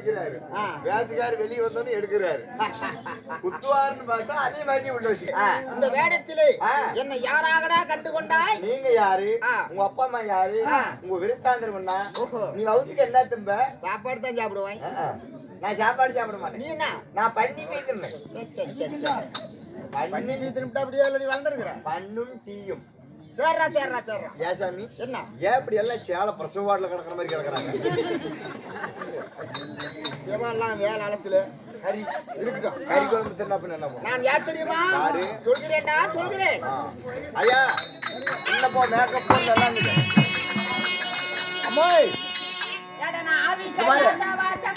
வைக்கிறாரு, வேசக்காரர் வெளியே வந்தோன்னு எடுக்கிறாரு, குத்துவாருன்னு பார்த்தா அதே மாதிரி உள்ள வச்சு. இந்த வேடத்திலே என்ன யாராகடா கண்டு கொண்டாய்? நீங்க யாரு? உங்க அப்பா அம்மா யாரு? உங்க விருத்தாந்தர் பண்ணா? நீ வகுத்துக்கு என்ன திம்ப? சாப்பாடு தான் சாப்பிடுவேன். நான் சாப்பாடு சாப்பிட மாட்டேன். நீ என்ன? நான் பண்ணி பீத்திருந்தேன். பண்ணி பீத்திருந்தா அப்படியே நீ வளர்ந்துருக்குற. பண்ணும் டீயும். சேர்றா சேர்றா சேர்றா. ஏன் சாமி என்ன ஏன் இப்படி எல்லாம் சேலை பிரசவ வார்டுல கிடக்குற மாதிரி கிடக்குறாங்க? எவெல்லாம் வேலை அலத்துல கறி இருக்கட்டும். கறி குழம்பு தின்னா பின்ன என்ன பண்ணும்? நான் யார் தெரியுமா? யாரு? சொல்கிறேன்டா சொல்கிறேன். ஐயா இல்லப்போ மேக்கப் போட்டு எல்லாம் இருக்குது. அம்மாய் ஏடா நான் ஆவி கட்டாதா வாச்சா.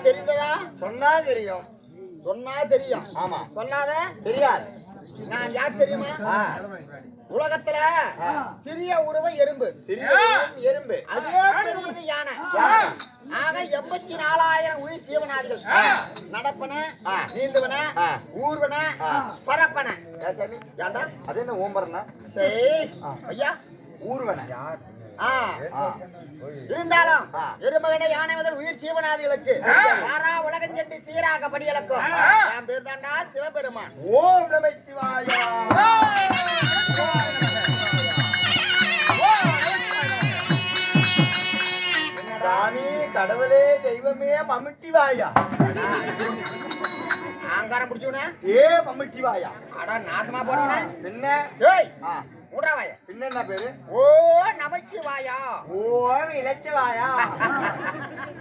தெரிந்ததா? சொன்னா தெரியும். சொன்னா தெரியும். ஆமா. சொல்லாத தெரியாது. நான் யார் தெரியுமா? உலகத்துல சிறிய உருவம் எறும்பு. சிறிய எறும்பு. அதே பெரியது யானை. ஆக 84,000 உயிர் ஜீவனாதிகள். நடப்பன, நீந்துவன, ஊர்வன, பரப்பன. ஏண்டா அது என்ன ஓம்பரனா? ஐயா ஊர்வன இருந்தாலும் எருமகனை யானை முதல் உயிர் ஜீவனாதிகளுக்கு வாரா உலகம் சென்று சீராக படியளக்கும் என் பேர் தாண்டா சிவபெருமான். ஓம் நம சிவாயா. சாமி கடவுளே தெய்வமே மம்முட்டி வாயா. ஆங்காரம் பிடிச்சுன ஏ மம்முட்டி வாயா. அட நாசமா போறவன என்ன? ஏய் ஊடாவாயா. பின்ன என்ன பேரு? ஓ நமச்சிவாயா. ஓம் இலச்சிவாயா.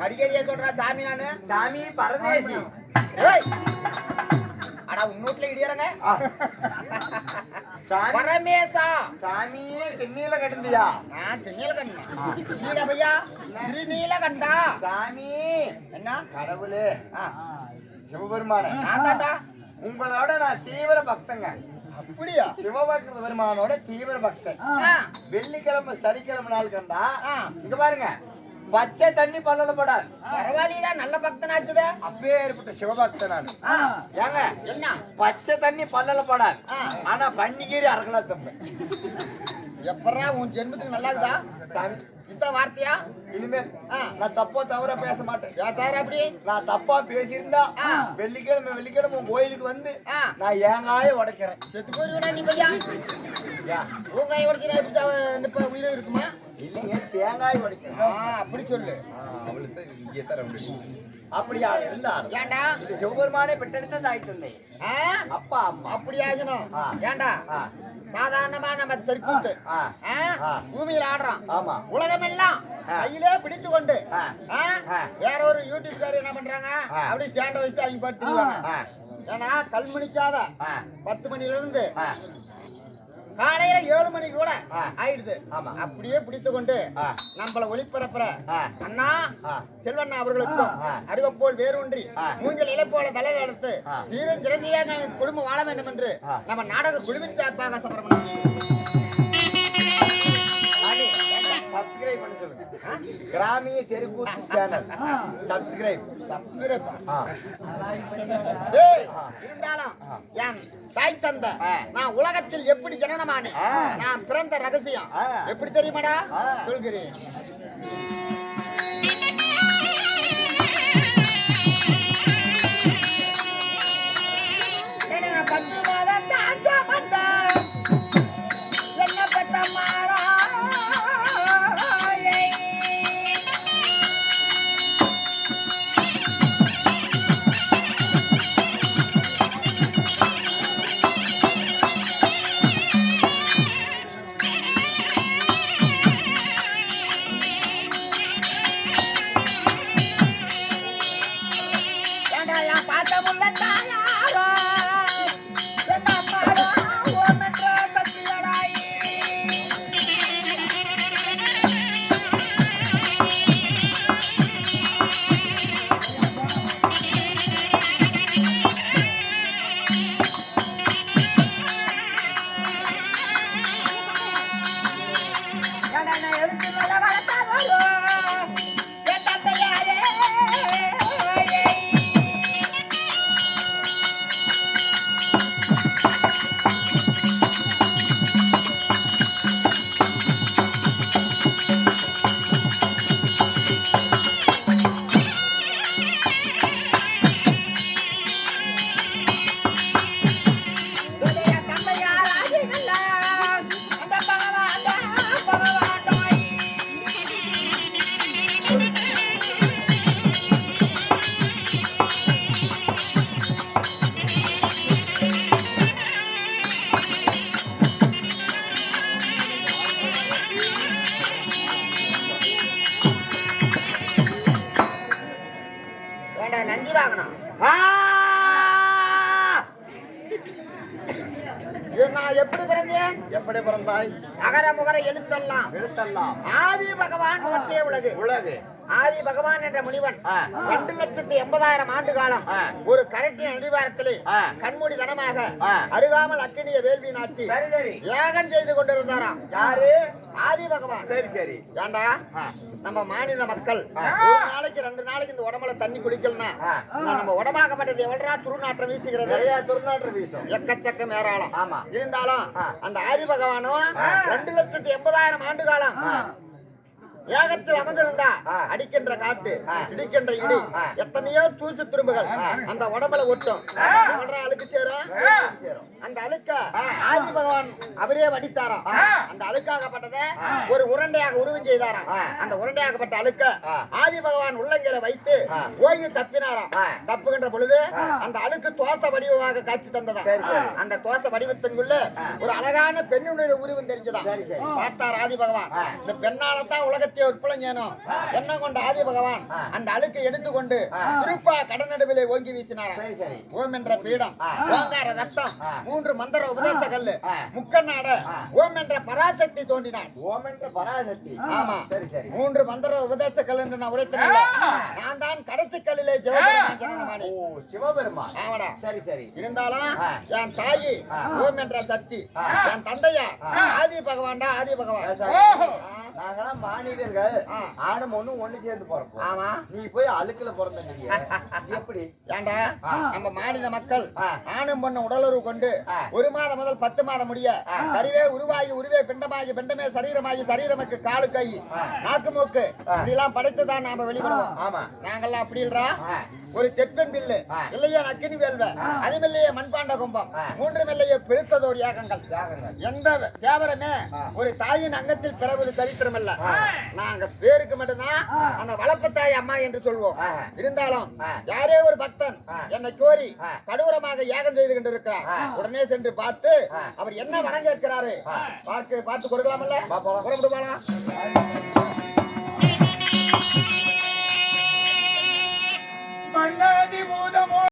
மரியாதையா சொல்றா சாமி. நானு சாமி பரதேசி. ஏய் அட உன்னூட்ல இடியறங்க. பரமேசா. சாமி திண்ணில கட்டிந்தியா? நான் திண்ணில கண்டேன். நீல பையா திருநீல கண்டா. சாமி என்ன கடவுளே சிவபெருமானே நான் தாண்டா. உங்களோட நான் தீவிர பக்தங்க. அப்படியா? சிவபக்த பெருமானோட தீவிர பக்தன். வெள்ளிக்கிழமை சனிக்கிழமை நாள் கண்டா இங்க பாருங்க பச்சை தண்ணி பல்லல படாது. பரவாயில்லடா நல்ல பக்தனாச்சுதே. அப்பே ஏற்பட்ட சிவபக்தன் நான். ஏங்க என்ன பச்சை தண்ணி பல்லல படாது. ஆனா பன்னிக்கீரி அரகலா தம்பேன். எப்பறா உன் ஜென்மத்துக்கு நல்லா இருக்குதா? சாமி இந்த வார்த்தையா? இனிமேல் நான் தப்போ தவற பேச மாட்டேன். யாத்தார அப்படி நான் தப்பா பேசியிருந்தா வெள்ளிக்கிழமை உன் கோயிலுக்கு வந்து நான் ஏங்காய உடைக்கிறேன். செத்து போயிருவா நீ பையா. ஊங்காய உடைக்கிறா இப்ப உயிரும் இருக்குமா? இல்லைங்க தேங்காய் உடைக்கிறேன். அப்படி சொல்லு. அப்படியா இருந்தார். ஏண்டா இது சிவபெருமானே பெற்றெடுத்த தாய் தந்தை அப்பா அம்மா. அப்படி ஆகணும். ஏண்டா சாதாரணமா நம்ம தெற்குத்து பூமியில் ஆடுறோம். ஆமா உலகமெல்லாம் கையிலே பிடித்து கொண்டு வேற ஒரு யூடியூப்காரர் என்ன பண்றாங்க அப்படி ஸ்டாண்ட் வச்சுட்டு அவங்க படுத்துருவாங்க. ஏன்னா கல்மணிக்காத 10 மணில இருந்து காலையில 7 மணி கூட ஆயிடுது. அப்படியே பிடித்து கொண்டு நம்மள ஒளிபரப்புற அண்ணா செல்வண்ணா அவர்களுக்கும் அருகப்போல் வேரூன்றி மூஞ்சல் இலை போல தலை வளர்த்து வீரன் சிறந்தியாக குடும்பம் வாழ வேண்டும் என்று நம்ம நாடக குழுவின் சார்பாக சமரமணம். சப்ஸ்கிரைப் பண்ண சொல்லுங்க. கிராமிய தெருக்கூத்து சேனல் சப்ஸ்கிரைப். இருந்தாலும் என் தாய் தந்தை நான் உலகத்தில் எப்படி ஜனனமானேன், நான் பிறந்த ரகசியம் எப்படி தெரியுமாடா சொல்கிறேன். நந்தி வாங்கணும். நான் எப்படி பிறந்தேன்? எப்படி பிறந்தாய்? அகர முகர எழுத்தெல்லாம் ஆதி பகவான் தோற்றிய உலகு. ஆதி பகவான் என்ற முனிவன் 2,80,000 ஆண்டு காலம் ஒரு கரட்டின் அடிவாரத்திலே கண்மூடி தனமாக அருகாமல் அக்கினிய வேள்வி நாட்டி யாகம் செய்து கொண்டிருந்தாராம். யாரு? ஆதி பகவான். சரி சரி. ஏண்டா நம்ம மாநில மக்கள் ஒரு நாளைக்கு 2 நாளைக்கு இந்த உடம்புல தண்ணி குளிக்கலனா நம்ம உடம்பாகப்பட்டது எவ்வளவு துருநாற்றம் வீசுகிறது. துருநாற்றம் வீசும் எக்கச்சக்கம் ஏராளம். ஆமா. இருந்தாலும் அந்த ஆதி பகவானும் 2,80,000 ஆண்டு காலம் ஏகத்தில் அமர்ந்திருந்தா அடிக்கின்ற காட்டு இடிக்கின்ற இடி எத்தனையோ தூசு துரும்புகள் அந்த உடம்புல ஒட்டும். அழுக்கு சேரும். அந்த அழுக்க ஆதி பகவான் அவரே வடித்தாராம். அந்த அழுக்காகப்பட்டத ஒரு உருண்டையாக உருவம் செய்தாராம். அந்த உருண்டையாகப்பட்ட அழுக்க ஆதி பகவான் உள்ளங்கையில வைத்து ஓய்வு தப்பினாராம். தப்புகின்ற பொழுது அந்த அழுக்கு தோச வடிவமாக காட்சி தந்ததா. அந்த தோச வடிவத்திற்குள்ள ஒரு அழகான பெண்ணுடைய உருவம் தெரிஞ்சதா. பார்த்தார் ஆதி பகவான். இந்த பெண்ணாலதான் உலகத்தை உட்புலஞ்சேனும் என்ன கொண்ட ஆதி பகவான் அந்த அழுக்கை எடுத்துக்கொண்டு திருப்பா கடநடுவிலே ஓங்கி வீசினார். ஓம் என்ற பீடம், ஓங்கார ரத்தம், 3 மந்திர உபதேச கல்லு, முக்கண்ணாட ஓம் என்ற பராசக்தி தோன்றினார். ஓம் என்ற பராசக்தி. ஆமா. சரி சரி. 3 மந்திர உபதேச கல் என்று நான் உரைத்தேன். நான் தான் கடைசி கல்லிலே சிவபெருமான் ஜனனமானே. ஓ சிவபெருமான். ஆமாடா. சரி சரி. இருந்தாலும் என் தாயி ஓம் என்ற சக்தி, என் தந்தையா ஆதி பகவான்டா. ஆதி பகவான் நாங்கெல்லாம் மாநிலர்கள் ஆணும் ஒண்ணு சேர்ந்து பிறப்போம். ஆமா. நீ போய் அழுக்குல பிறந்தீங்க எப்படி? ஏண்டா நம்ம மாநில மக்கள் ஆணும் பொண்ணு உடலுறவு கொண்டு 1 மாதம் முதல் 10 மாதம் முடிய கருவே உருவாகி உருவே பிண்டமாகி பிண்டமே சரீரமாகி சரீரமுக்கு காலு கை நாக்கு மூக்கு இப்படிலாம் படைத்துதான் நாம வெளிப்படுவோம். ஆமா. நாங்கெல்லாம் அப்படி இல்லா ஒரு தெப்பன் பில்லு இல்லையா அக்கினி வேல்வ அதுமில்லையே மண்பாண்ட கும்பம் 3 மில்லையே பெருத்ததோர் யாகங்கள். எந்த தேவரமே ஒரு தாயின் அங்கத்தில் பிறவது சரித்திரம் இல்ல. நாங்க பேருக்கு மட்டும்தான் அந்த வளப்பத்தாய் அம்மா என்று சொல்வோம். இருந்தாலும் யாரே ஒரு பக்தன் என்னை கோரி கடூரமாக யாகம் செய்து கொண்டிருக்கிறார். உடனே சென்று பார்த்து அவர் என்ன வணங்க இருக்கிறாரு பார்த்து கொடுக்கலாமல்ல. மன்னாதி பூதமோ